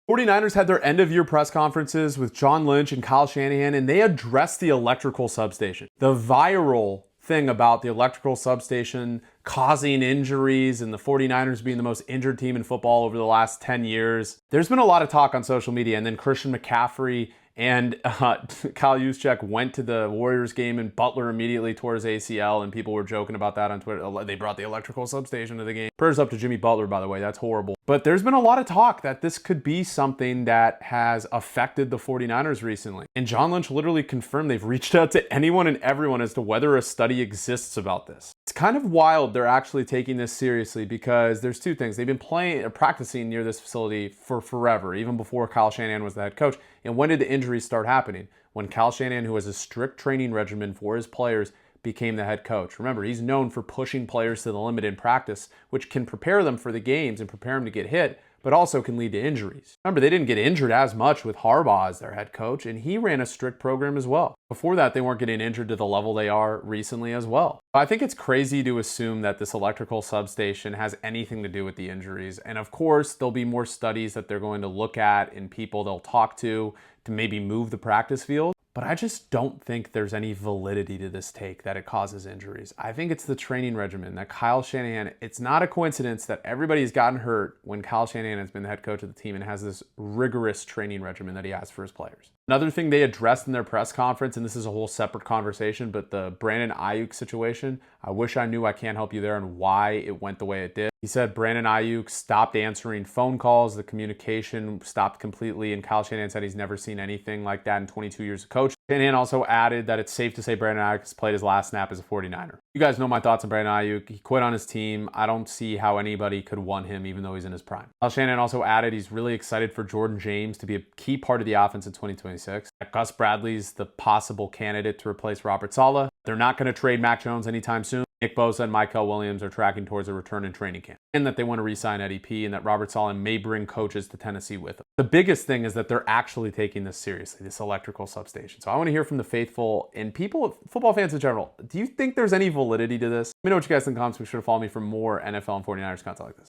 49ers had their end-of-year press conferences with John Lynch and Kyle Shanahan, and they addressed the electrical substation. The viral thing about the electrical substation causing injuries and the 49ers being the most injured team in football over the last 10 years. There's been a lot of talk on social media, and then Christian McCaffrey and Kyle Juszczyk went to the Warriors game, and Butler immediately tore his ACL, and people were joking about that on Twitter. They brought the electrical substation to the game. Prayers up to Jimmy Butler, by the way. That's horrible. But there's been a lot of talk that this could be something that has affected the 49ers recently. And John Lynch literally confirmed they've reached out to anyone and everyone as to whether a study exists about this. It's kind of wild they're actually taking this seriously, because there's two things. They've been practicing near this facility for forever, even before Kyle Shanahan was the head coach. And when did the injuries start happening? When Kyle Shanahan, who has a strict training regimen for his players, became the head coach. Remember, he's known for pushing players to the limit in practice, which can prepare them for the games and prepare them to get hit, but also can lead to injuries. Remember, they didn't get injured as much with Harbaugh as their head coach, and he ran a strict program as well. Before that, they weren't getting injured to the level they are recently as well. I think it's crazy to assume that this electrical substation has anything to do with the injuries. And of course, there'll be more studies that they're going to look at and people they'll talk to maybe move the practice field. But I just don't think there's any validity to this take that it causes injuries. I think it's the training regimen that Kyle Shanahan, it's not a coincidence that everybody's gotten hurt when Kyle Shanahan has been the head coach of the team and has this rigorous training regimen that he has for his players. Another thing they addressed in their press conference, and this is a whole separate conversation, but the Brandon Ayuk situation, I wish I knew, I can't help you there, and why it went the way it did. He said Brandon Ayuk stopped answering phone calls, the communication stopped completely, and Kyle Shanahan said he's never seen anything like that in 22 years of coach. Shanahan also added that it's safe to say Brandon Ayuk has played his last snap as a 49er. You guys know my thoughts on Brandon Ayuk. He quit on his team. I don't see how anybody could want him, even though he's in his prime. Kyle Shanahan also added he's really excited for Jordan James to be a key part of the offense in 2026. Gus Bradley's the possible candidate to replace Robert Saleh. They're not going to trade Mac Jones anytime soon. Nick Bosa and Michael Williams are tracking towards a return in training camp, and that they want to re-sign Eddie P, and that Robert Saleh may bring coaches to Tennessee with them. The biggest thing is that they're actually taking this seriously, this electrical substation. So I want to hear from the faithful and people, football fans in general. Do you think there's any validity to this? Let me know what you guys think in the comments. Be sure to follow me for more NFL and 49ers content like this.